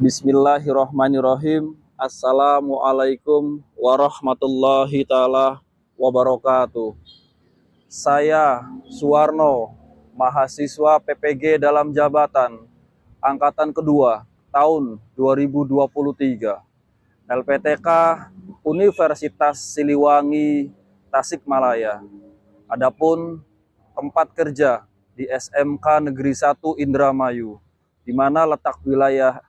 Bismillahirrahmanirrahim. Assalamualaikum warahmatullahi ta'ala wabarakatuh. Saya Suwarno, mahasiswa PPG dalam jabatan angkatan kedua tahun 2023, LPTK Universitas Siliwangi Tasikmalaya. Adapun tempat kerja di SMK Negeri 1 Indramayu, di mana letak wilayah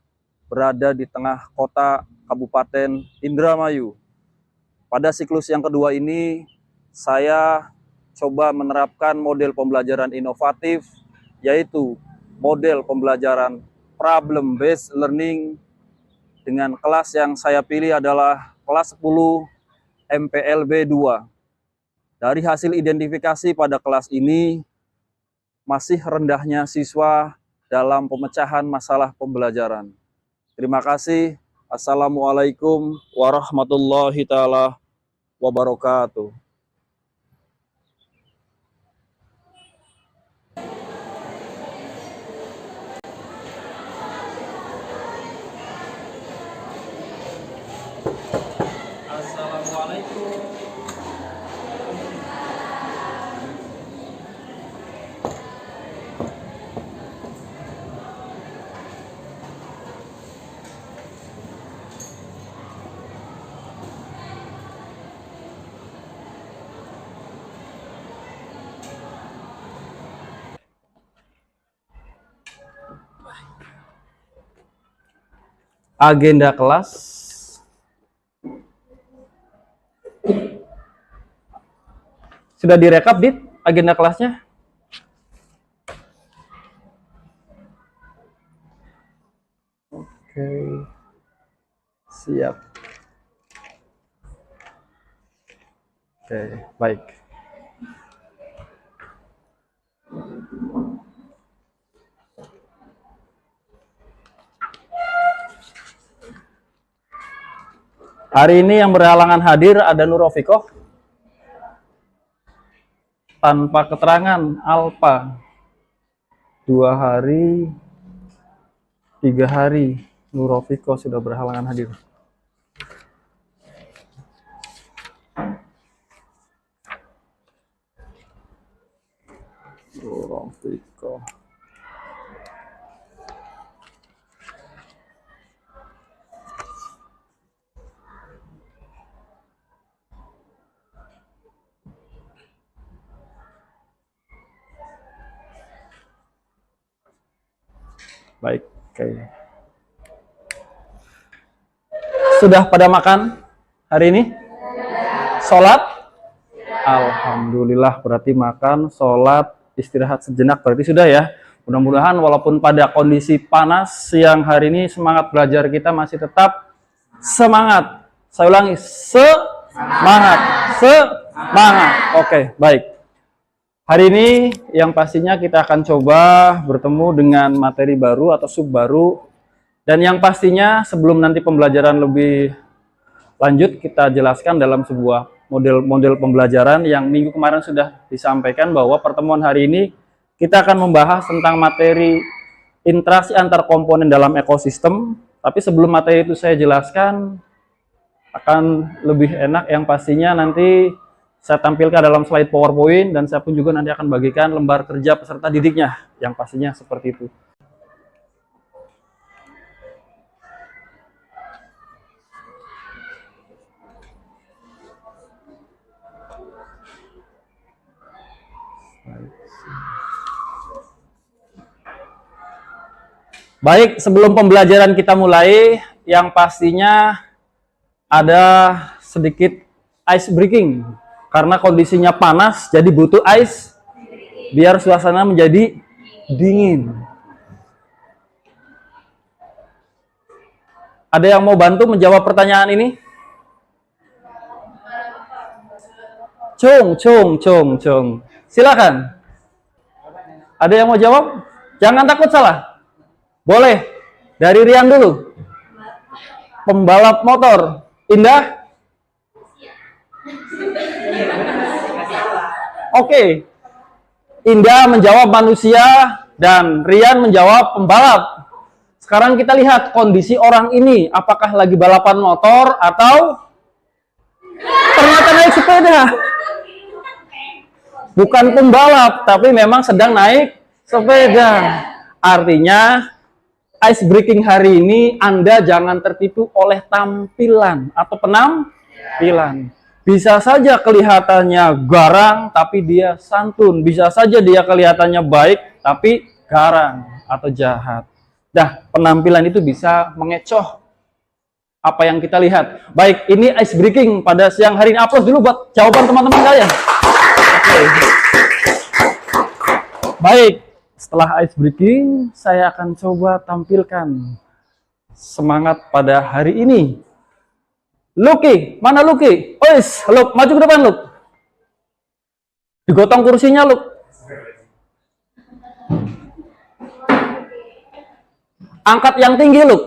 berada di tengah kota Kabupaten Indramayu. Pada siklus yang kedua ini, saya coba menerapkan model pembelajaran inovatif, yaitu model pembelajaran problem based learning, dengan kelas yang saya pilih adalah kelas 10 MPLB 2. Dari hasil identifikasi pada kelas ini, masih rendahnya siswa dalam pemecahan masalah pembelajaran. Terima kasih. Assalamualaikum warahmatullahi ta'ala wabarakatuh. Assalamualaikum. Agenda kelas sudah direkap, Dit, agenda kelasnya? Oke, siap. Oke, baik. Hari ini yang berhalangan hadir ada Nurofikoh tanpa keterangan Alpa. 2 hari, 3 hari Nurofikoh sudah berhalangan hadir. Nurofikoh. Baik, oke. Sudah pada makan hari ini? Sholat? Alhamdulillah, berarti makan, sholat, istirahat sejenak, berarti sudah ya. Mudah-mudahan walaupun pada kondisi panas siang hari ini, semangat belajar kita masih tetap semangat. Saya ulangi, semangat, semangat. Oke, baik. Hari ini yang pastinya kita akan coba bertemu dengan materi baru atau sub baru. Dan yang pastinya sebelum nanti pembelajaran lebih lanjut, kita jelaskan dalam sebuah model pembelajaran yang minggu kemarin sudah disampaikan bahwa pertemuan hari ini kita akan membahas tentang materi interaksi antar komponen dalam ekosistem. Tapi sebelum materi itu saya jelaskan, akan lebih enak yang pastinya nanti saya tampilkan dalam slide PowerPoint, dan saya pun juga nanti akan bagikan lembar kerja peserta didiknya, yang pastinya seperti itu. Baik, sebelum pembelajaran kita mulai, yang pastinya ada sedikit ice breaking. Karena kondisinya panas, jadi butuh ice biar suasana menjadi dingin. Ada yang mau bantu menjawab pertanyaan ini? Cung. Silakan. Ada yang mau jawab? Jangan takut salah. Boleh. Dari Rian dulu. Pembalap motor. Indah? Oke. Indah menjawab manusia dan Rian menjawab pembalap. Sekarang kita lihat kondisi orang ini. Apakah lagi balapan motor atau ternyata naik sepeda? Bukan pembalap, tapi memang sedang naik sepeda. Artinya, ice breaking hari ini Anda jangan tertipu oleh tampilan atau penampilan. Bisa saja kelihatannya garang, tapi dia santun. Bisa saja dia kelihatannya baik, tapi garang atau jahat. Dah, penampilan itu bisa mengecoh apa yang kita lihat. Baik, ini ice breaking pada siang hari ini. Aplaus dulu buat jawaban teman-teman kalian. Baik, setelah ice breaking, saya akan coba tampilkan semangat pada hari ini. Lucky, mana Lucky? Ois, Luk, maju ke depan Luk. Digotong kursinya Luk. Angkat yang tinggi Luk.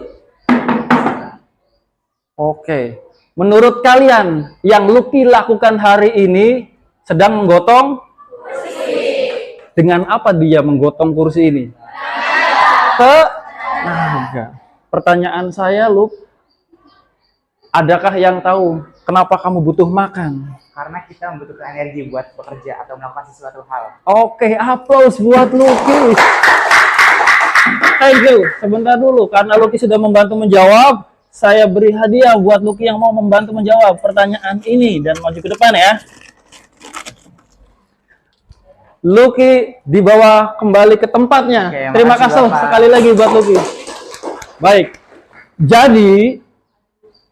Oke, menurut kalian yang Lucky lakukan hari ini sedang menggotong kursi. Dengan apa dia menggotong kursi ini? Tenaga. Pertanyaan saya, Luk, adakah yang tahu kenapa kamu butuh makan? Karena kita membutuhkan energi buat bekerja atau melakukan sesuatu hal. Oke, aplaus buat Lucky. Thank you. Sebentar dulu, karena Lucky sudah membantu menjawab, saya beri hadiah buat Lucky yang mau membantu menjawab pertanyaan ini dan maju ke depan ya. Lucky dibawa kembali ke tempatnya. Oke, terima kasih Bapak. sekali lagi buat Lucky. Baik, jadi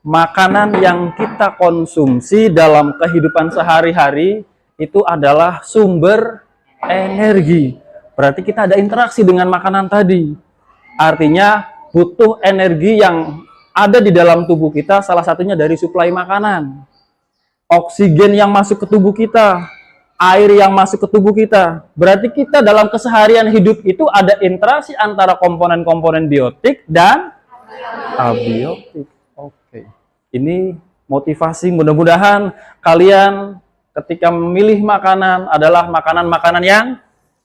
makanan yang kita konsumsi dalam kehidupan sehari-hari itu adalah sumber energi. Berarti kita ada interaksi dengan makanan tadi. Artinya butuh energi yang ada di dalam tubuh kita, salah satunya dari suplai makanan. Oksigen yang masuk ke tubuh kita, air yang masuk ke tubuh kita. Berarti kita dalam keseharian hidup itu ada interaksi antara komponen-komponen biotik dan abiotik. Oke. Ini motivasi, mudah-mudahan kalian ketika memilih makanan adalah makanan-makanan yang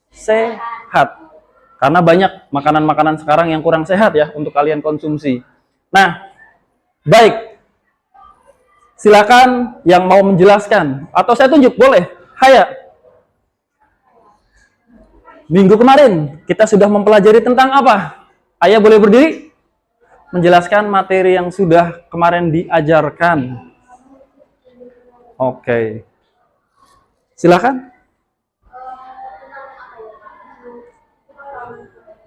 sehat. Karena banyak makanan-makanan sekarang yang kurang sehat ya untuk kalian konsumsi. Nah, baik. Silakan yang mau menjelaskan atau saya tunjuk boleh. Haya. Minggu kemarin kita sudah mempelajari tentang apa? Ayah boleh berdiri? Menjelaskan materi yang sudah kemarin diajarkan. Oke. Silakan.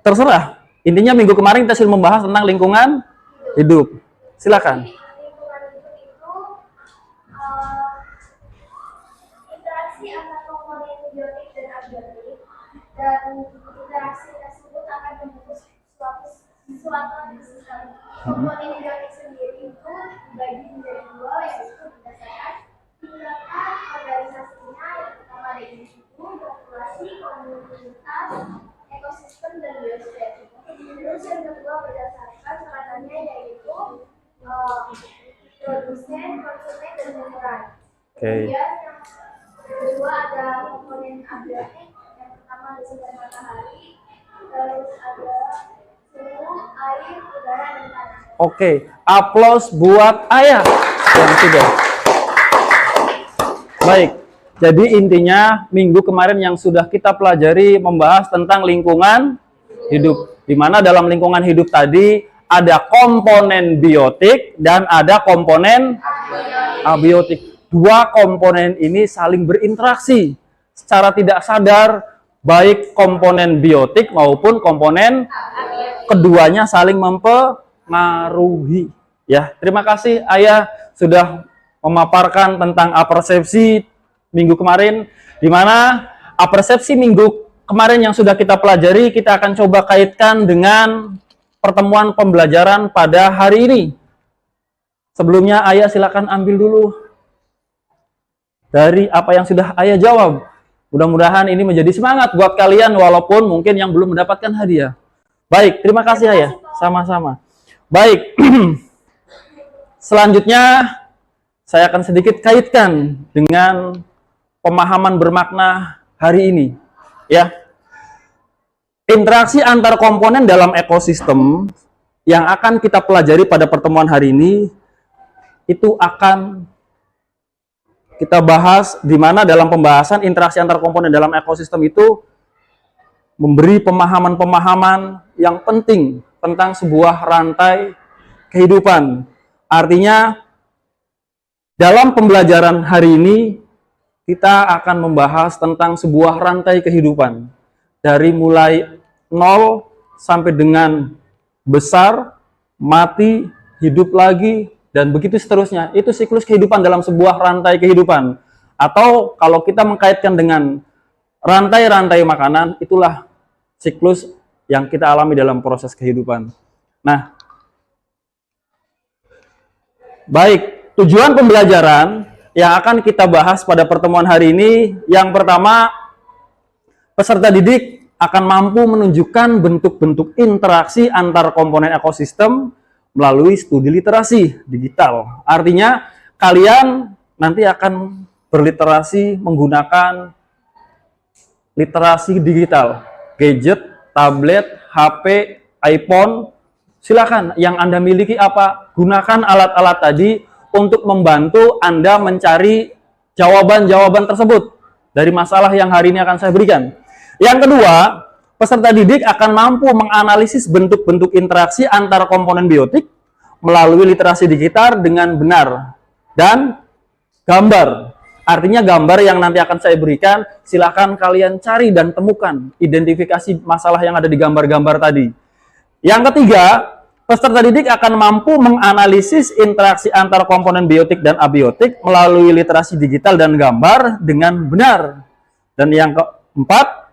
Terserah. Intinya minggu kemarin kita sudah membahas tentang lingkungan hidup. Silakan. Dan interaksi tersebut akan membentuk suatu sistem. Komponen biotik sendiri itu dibagi menjadi dua, yaitu berdasarkan tingkatan organisasinya. Yang pertama ada individu, populasi, komunitas, ekosistem, dan biosfer. Terus yang kedua berdasarkan tekatannya, yaitu produsen, konsumen, dan pemeran. Kemudian yang kedua ada komponen abiotik. Ada sinar matahari, terus ada suhu, air, udara, dan tanah. Oke, aplaus buat Ayah yang sudah. Baik, jadi intinya minggu kemarin yang sudah kita pelajari membahas tentang lingkungan hidup. Di mana dalam lingkungan hidup tadi ada komponen biotik dan ada komponen abiotik. Dua komponen ini saling berinteraksi secara tidak sadar. Baik komponen biotik maupun komponen keduanya saling mempengaruhi. Ya, terima kasih Ayah sudah memaparkan tentang apersepsi minggu kemarin, di mana apersepsi minggu kemarin yang sudah kita pelajari, kita akan coba kaitkan dengan pertemuan pembelajaran pada hari ini. Sebelumnya Ayah silakan ambil dulu dari apa yang sudah Ayah jawab. Mudah-mudahan ini menjadi semangat buat kalian walaupun mungkin yang belum mendapatkan hadiah. Baik, terima kasih Ayah. Sama-sama. Baik. Selanjutnya saya akan sedikit kaitkan dengan pemahaman bermakna hari ini. Ya. Interaksi antar komponen dalam ekosistem yang akan kita pelajari pada pertemuan hari ini itu akan kita bahas di mana dalam pembahasan interaksi antar komponen dalam ekosistem itu memberi pemahaman-pemahaman yang penting tentang sebuah rantai kehidupan. Artinya dalam pembelajaran hari ini kita akan membahas tentang sebuah rantai kehidupan dari mulai 0 sampai dengan besar, mati, hidup lagi, dan begitu seterusnya. Itu siklus kehidupan dalam sebuah rantai kehidupan. Atau kalau kita mengkaitkan dengan rantai-rantai makanan, itulah siklus yang kita alami dalam proses kehidupan. Nah, baik, tujuan pembelajaran yang akan kita bahas pada pertemuan hari ini, yang pertama, peserta didik akan mampu menunjukkan bentuk-bentuk interaksi antar komponen ekosistem melalui studi literasi digital. Artinya, kalian nanti akan berliterasi menggunakan literasi digital, gadget, tablet, HP, iPhone, silakan yang Anda miliki apa, gunakan alat-alat tadi untuk membantu Anda mencari jawaban-jawaban tersebut dari masalah yang hari ini akan saya berikan. Yang kedua, peserta didik akan mampu menganalisis bentuk-bentuk interaksi antar komponen biotik melalui literasi digital dengan benar dan gambar. Artinya gambar yang nanti akan saya berikan, silakan kalian cari dan temukan identifikasi masalah yang ada di gambar-gambar tadi. Yang ketiga, peserta didik akan mampu menganalisis interaksi antar komponen biotik dan abiotik melalui literasi digital dan gambar dengan benar. Dan yang keempat,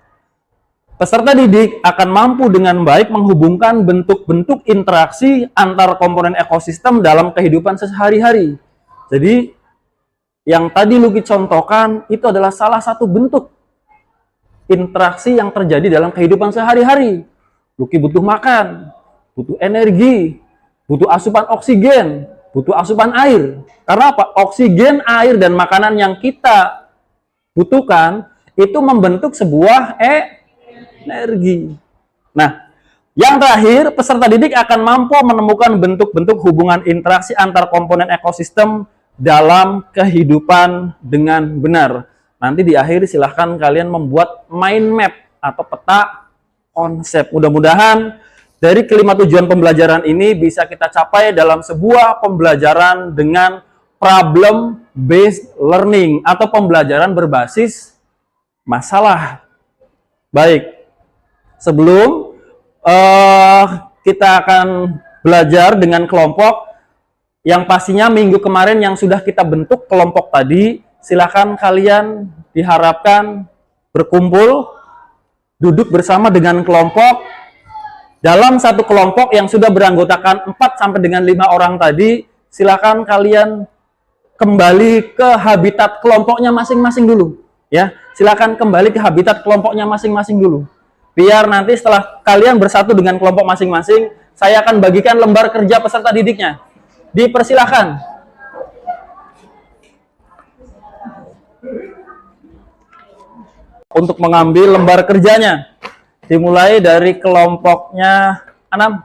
peserta didik akan mampu dengan baik menghubungkan bentuk-bentuk interaksi antar komponen ekosistem dalam kehidupan sehari-hari. Jadi, yang tadi Luki contohkan itu adalah salah satu bentuk interaksi yang terjadi dalam kehidupan sehari-hari. Luki butuh makan, butuh energi, butuh asupan oksigen, butuh asupan air. Karena apa? Oksigen, air, dan makanan yang kita butuhkan itu membentuk sebuah energi. Nah, yang terakhir, peserta didik akan mampu menemukan bentuk-bentuk hubungan interaksi antar komponen ekosistem dalam kehidupan dengan benar. Nanti di akhir silahkan kalian membuat mind map atau peta konsep. Mudah-mudahan dari kelima tujuan pembelajaran ini bisa kita capai dalam sebuah pembelajaran dengan problem based learning atau pembelajaran berbasis masalah. Baik, sebelum kita akan belajar dengan kelompok, yang pastinya minggu kemarin yang sudah kita bentuk kelompok tadi, silakan kalian diharapkan berkumpul, duduk bersama dengan kelompok. Dalam satu kelompok yang sudah beranggotakan 4 sampai dengan 5 orang tadi, silakan kalian kembali ke habitat kelompoknya masing-masing dulu. Ya, silakan kembali ke habitat kelompoknya masing-masing dulu. Biar nanti setelah kalian bersatu dengan kelompok masing-masing, saya akan bagikan lembar kerja peserta didiknya. Dipersilakan. Untuk mengambil lembar kerjanya. Dimulai dari kelompoknya 6.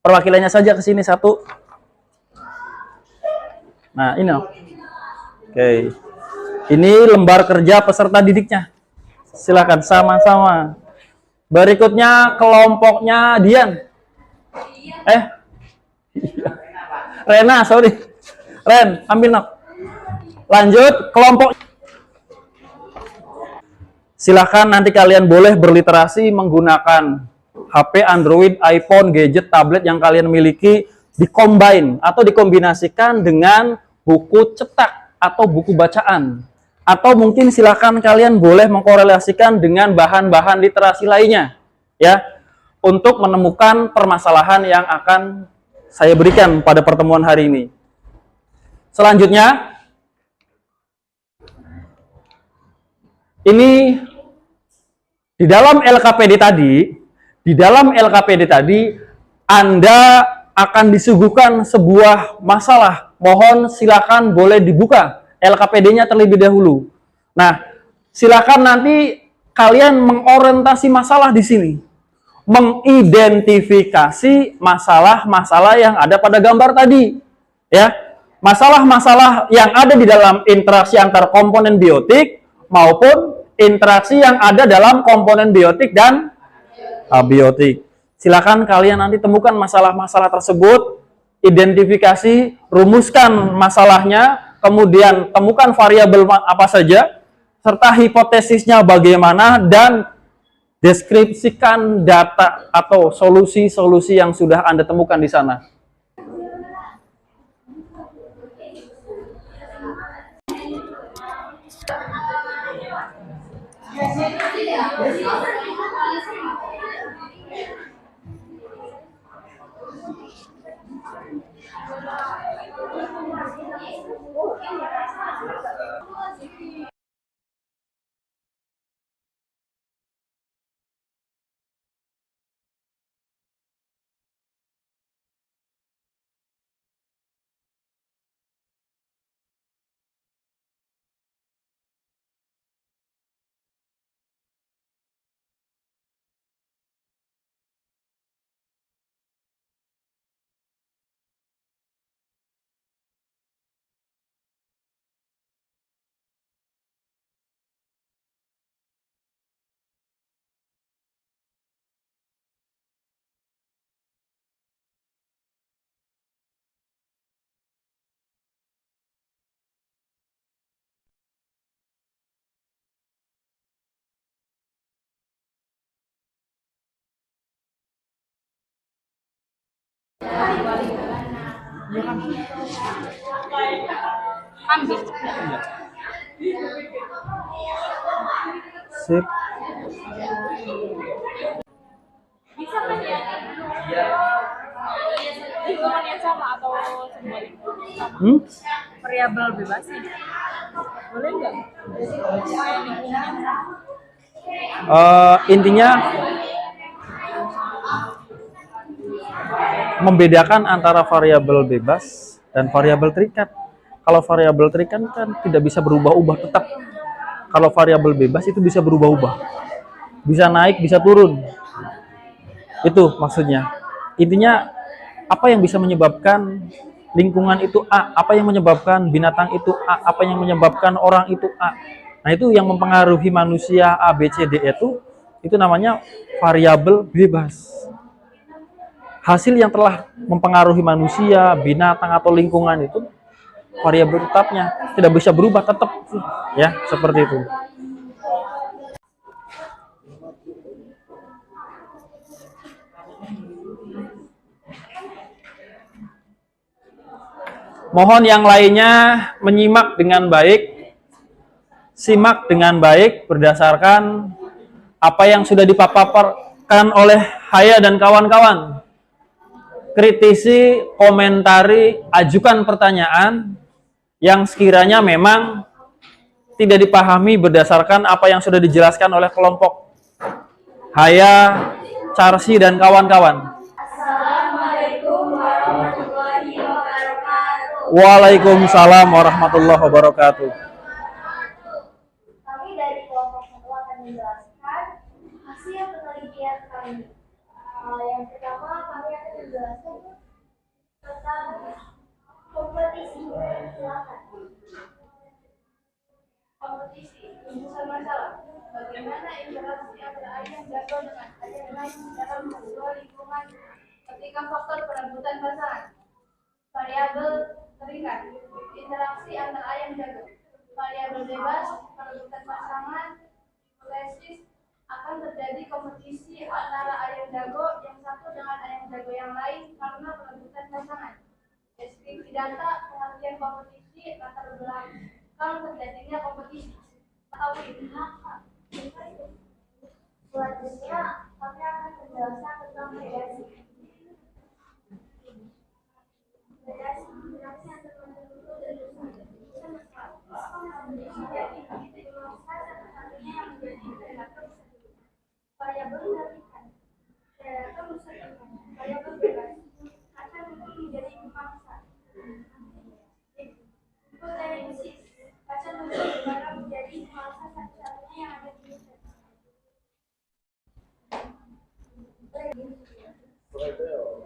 Perwakilannya saja ke sini 1. Nah, ini. Oke. Ini lembar kerja peserta didiknya. Silakan sama-sama. Berikutnya kelompoknya Dian. Rena, sorry. Ren, ambil nak. Lanjut, kelompok. Silahkan nanti kalian boleh berliterasi menggunakan HP, Android, iPhone, gadget, tablet yang kalian miliki dikombin atau dikombinasikan dengan buku cetak atau buku bacaan. Atau mungkin silakan kalian boleh mengkorelasikan dengan bahan-bahan literasi lainnya, ya, untuk menemukan permasalahan yang akan saya berikan pada pertemuan hari ini. Selanjutnya, ini di dalam LKPD tadi, Anda akan disuguhkan sebuah masalah. Mohon silakan boleh dibuka LKPD-nya terlebih dahulu. Nah, silakan nanti kalian mengorientasi masalah di sini. Mengidentifikasi masalah-masalah yang ada pada gambar tadi. Ya, masalah-masalah yang ada di dalam interaksi antar komponen biotik maupun interaksi yang ada dalam komponen biotik dan abiotik. Silakan kalian nanti temukan masalah-masalah tersebut, identifikasi, rumuskan masalahnya, kemudian temukan variabel apa saja, serta hipotesisnya bagaimana, dan deskripsikan data atau solusi-solusi yang sudah Anda temukan di sana. Sip. Hitungannya sama atau semuanya? Variabel bebas sih. Boleh nggak? Supaya lingkungannya sama. Intinya membedakan antara variabel bebas dan variabel terikat. Kalau variabel terikat kan tidak bisa berubah-ubah tetap. Kalau variabel bebas itu bisa berubah-ubah. Bisa naik, bisa turun. Itu maksudnya. Intinya apa yang bisa menyebabkan lingkungan itu A, apa yang menyebabkan binatang itu A, apa yang menyebabkan orang itu A. Nah, itu yang mempengaruhi manusia A, B, C, D itu namanya variabel bebas. Hasil yang telah mempengaruhi manusia, binatang atau lingkungan itu variabel tetapnya tidak bisa berubah tetap, ya, seperti itu. Mohon yang lainnya menyimak dengan baik, simak dengan baik berdasarkan apa yang sudah dipaparkan oleh Haya dan kawan-kawan. Kritisi, komentari, ajukan pertanyaan yang sekiranya memang tidak dipahami berdasarkan apa yang sudah dijelaskan oleh kelompok Haya, Charsi, dan kawan-kawan. Assalamualaikum warahmatullahi wabarakatuh. Waalaikumsalam warahmatullahi wabarakatuh. Kami dari kelompok 1 akan menjelaskan hasil penelitian kami. Yang pertama kami akan menjelaskan tentang kompetisi. Silakan. Kompetisi, rumusan masalah. Bagaimana interaksi antara ayam jago dengan ayam lain dalam sebuah lingkungan ketika faktor perebutan pasangan. Variabel terikat, interaksi antara ayam jago. Variabel bebas, perebutan pasangan, hipotesis, akan terjadi kompetisi antara ayam jago yang satu dengan ayam jago yang lain karena perebutan pasangan. Deskripsi data, pengertian kompetisi, latar belakang terjadinya kompetisi. Selanjutnya, kami akan menjelaskan tentang predasi. Predasi yang terbentuk dari variabel menentukan predator rusak ikan, variabel bebas akan menjadi pemangsa. Hipotesis akan berubah menjadi pemangsa satu-satunya yang ada di dunia.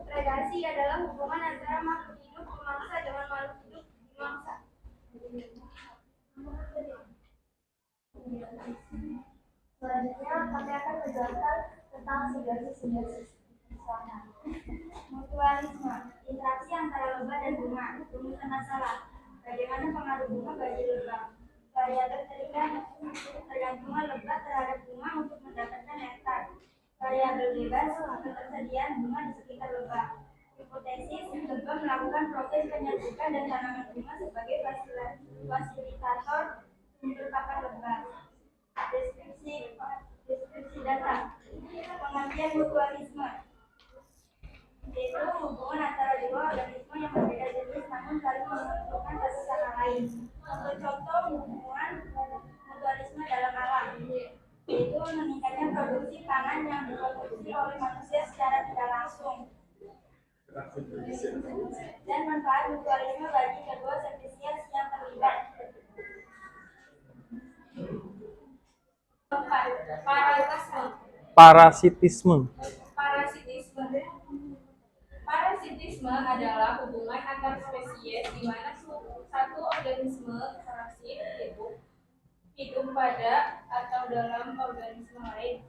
Predasi adalah hubungan antara makhluk hidup pemangsa dengan makhluk hidup dimangsa. Selanjutnya kami akan menjelaskan tentang simbiosis. Mutualisme, interaksi antara lebah dan bunga. Rumusan masalah, bagaimana pengaruh bunga bagi lebah. Variabel tergantungan lebah terhadap bunga untuk mendapatkan nektar. Variabel bebas, ketersediaan bunga di sekitar lebah. Hipotesis, lebah melakukan proses penyerbukan dan tanaman bunga sebagai fasilitator penyerupakan lebah. Deskripsi data, pengertian mutualisme, yaitu hubungan antara dua organisme yang berbeda jenis namun saling menguntungkan satu sama lain. Contoh hubungan mutualisme dalam alam, yaitu meningkatnya produksi pangan yang diproduksi oleh manusia secara tidak langsung. Dan manfaat mutualisme bagi kedua spesies yang terlibat. Parasitisme. Parasitisme adalah hubungan antar spesies di mana satu organisme parasit hidup pada atau dalam organisme lain.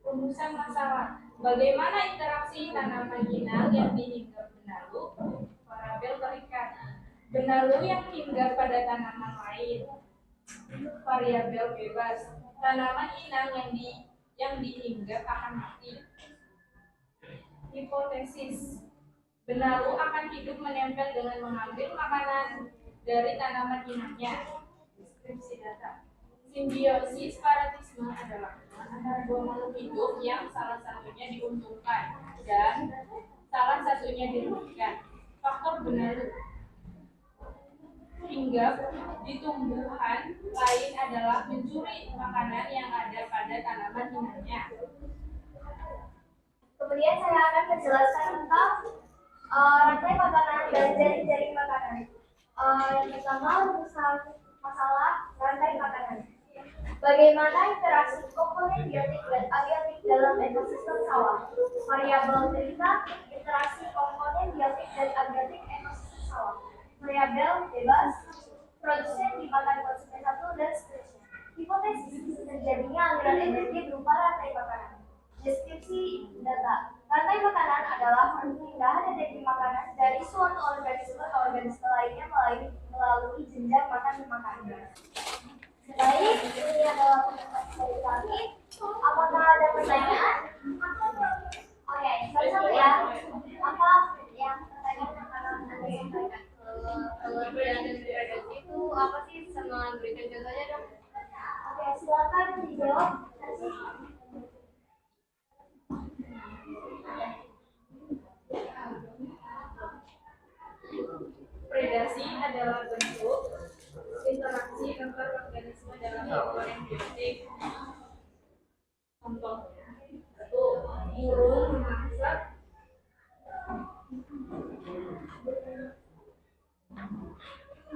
Rumusan masalah. Bagaimana interaksi tanaman inang yang dihinggap benalu? Variabel terikat. Benalu yang hinggap pada tanaman lain. Variabel bebas. Tanaman inang yang dihinggap akan mati. Hipotesis. Benalu akan hidup menempel dengan mengambil makanan dari tanaman inangnya. Deskripsi data. Simbiosis parasitisme adalah antara dua makhluk hidup yang salah satunya diuntungkan dan salah satunya dirugikan. Faktor benalu hinggap di tumbuhan lain adalah mencuri makanan yang ada pada tanaman inangnya. Kemudian saya akan menjelaskan tentang rantai makanan dan jaring-jaring makanan. Yang pertama, rumusan masalah rantai makanan. Bagaimana interaksi komponen biotik dan abiotik dalam ekosistem sawah? Variabel cerita, interaksi komponen biotik dan abiotik ekosistem sawah. Variabel bebas, produsen dimakan konsumen satu dan seterusnya. Hipotesis, terjadinya aliran energi berupa rantai makanan. Deskripsi data. Rantai makanan adalah perpindahan energi makanan dari suatu organisme ke organisme lainnya melalui jenjang makan makanan. Baik, ini adalah presentasi dari kami. Apakah ada pertanyaan? Oke, satu ya. Apa yang pertanyaan yang akan Anda sampaikan? Kalau predasi itu apa sih? Sama berikan contohnya dong. Oke, silakan dijawab. Predasi adalah bentuk interaksi antar organisme dalam lingkungan biotik. Contohnya, satu,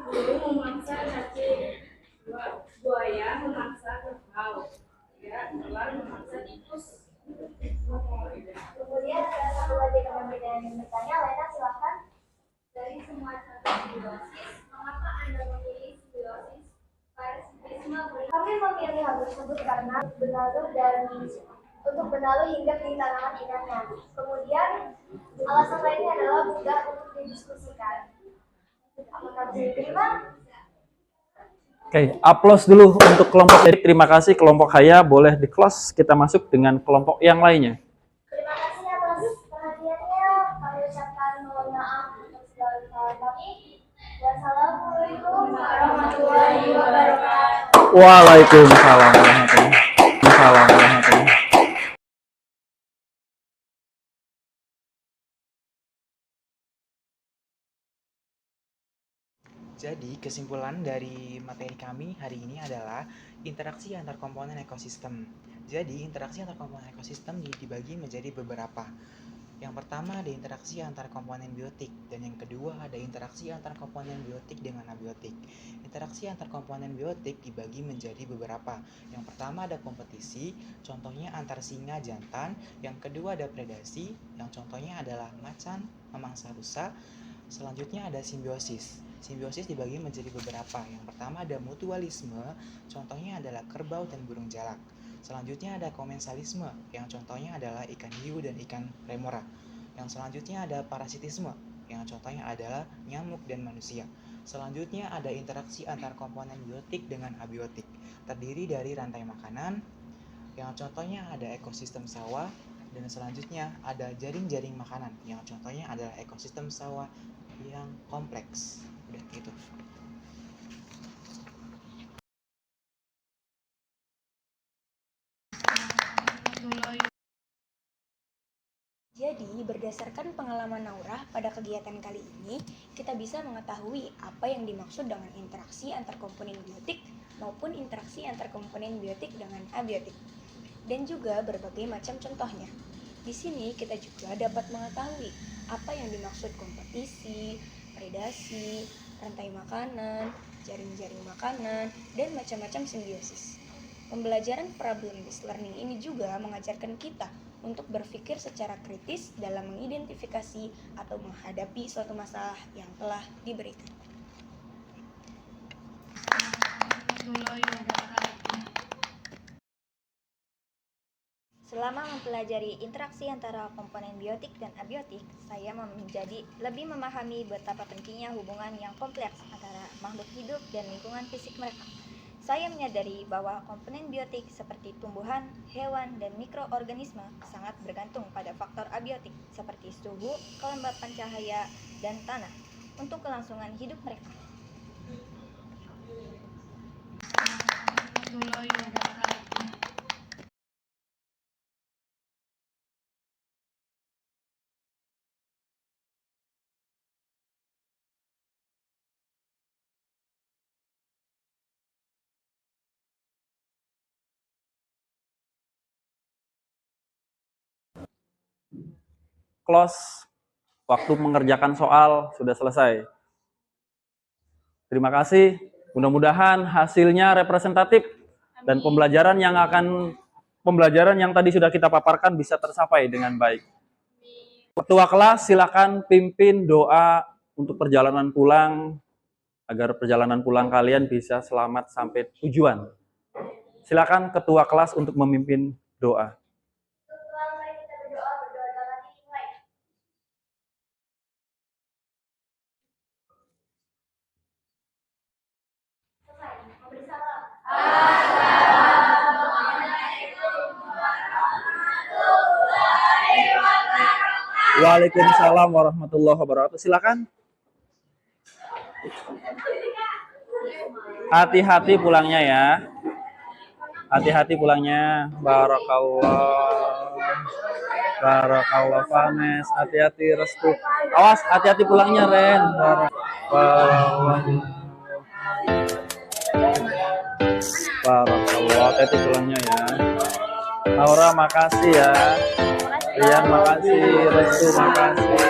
burung memangsa cacing, dua, buaya memangsa kerbau, tiga, ular memangsa tikus. Kemudian ada satu lagi teman kita yang bertanya, Lena silakan. Dari semua contoh simbiosis, mengapa Anda memilih simbiosis parasitisme? Kami memilih hal tersebut karena benalu dan untuk benalu hinggap di tanaman inangnya. Kemudian alasan lainnya adalah mudah untuk didiskusikan. Apakah bisa diterima? Oke, aplaus dulu untuk kelompok Edik. Terima kasih kelompok Haya, boleh di close. Kita masuk dengan kelompok yang lainnya. Terima kasih atas perhatiannya. Kami ucapkan mohon maaf untuk segala kesalahan kami. Wassalamualaikum warahmatullahi wabarakatuh. Waalaikumsalam warahmatullahi wabarakatuh. Jadi, kesimpulan dari materi kami hari ini adalah interaksi antar komponen ekosistem. Jadi, interaksi antar komponen ekosistem dibagi menjadi beberapa. Yang pertama ada interaksi antar komponen biotik, dan yang kedua ada interaksi antar komponen biotik dengan abiotik. Interaksi antar komponen biotik dibagi menjadi beberapa. Yang pertama ada kompetisi, contohnya antar singa jantan. Yang kedua ada predasi, yang contohnya adalah macan memangsa rusa. Selanjutnya ada simbiosis. Simbiosis dibagi menjadi beberapa. Yang pertama ada mutualisme, contohnya adalah kerbau dan burung jalak. Selanjutnya ada komensalisme, yang contohnya adalah ikan hiu dan ikan remora. Yang selanjutnya ada parasitisme, yang contohnya adalah nyamuk dan manusia. Selanjutnya ada interaksi antar komponen biotik dengan abiotik, terdiri dari rantai makanan, yang contohnya ada ekosistem sawah. Dan selanjutnya ada jaring-jaring makanan, yang contohnya adalah ekosistem sawah yang kompleks. Udah gitu. Jadi, berdasarkan pengalaman Naura pada kegiatan kali ini, kita bisa mengetahui apa yang dimaksud dengan interaksi antar komponen biotik maupun interaksi antar komponen biotik dengan abiotik, dan juga berbagai macam contohnya. Di sini kita juga dapat mengetahui apa yang dimaksud kompetisi, predasi, rantai makanan, jaring-jaring makanan, dan macam-macam simbiosis. Pembelajaran problem-based learning ini juga mengajarkan kita untuk berpikir secara kritis dalam mengidentifikasi atau menghadapi suatu masalah yang telah diberikan. Selama mempelajari interaksi antara komponen biotik dan abiotik, saya menjadi lebih memahami betapa pentingnya hubungan yang kompleks antara makhluk hidup dan lingkungan fisik mereka. Saya menyadari bahwa komponen biotik seperti tumbuhan, hewan, dan mikroorganisme sangat bergantung pada faktor abiotik seperti suhu, kelembapan cahaya, dan tanah untuk kelangsungan hidup mereka. Close. Waktu mengerjakan soal sudah selesai. Terima kasih. Mudah-mudahan hasilnya representatif dan pembelajaran yang tadi sudah kita paparkan bisa tercapai dengan baik. Ketua kelas silakan pimpin doa untuk perjalanan pulang agar perjalanan pulang kalian bisa selamat sampai tujuan. Silakan ketua kelas untuk memimpin doa. Waalaikumsalam warahmatullahi wabarakatuh. Silakan. Hati-hati pulangnya ya. Hati-hati pulangnya. Barakallah Fanes. Hati-hati Restu. Awas, hati-hati pulangnya Ren. Barakallah. Hati-hati pulangnya ya. Naura makasih ya. Rian makasih, Restu makasih.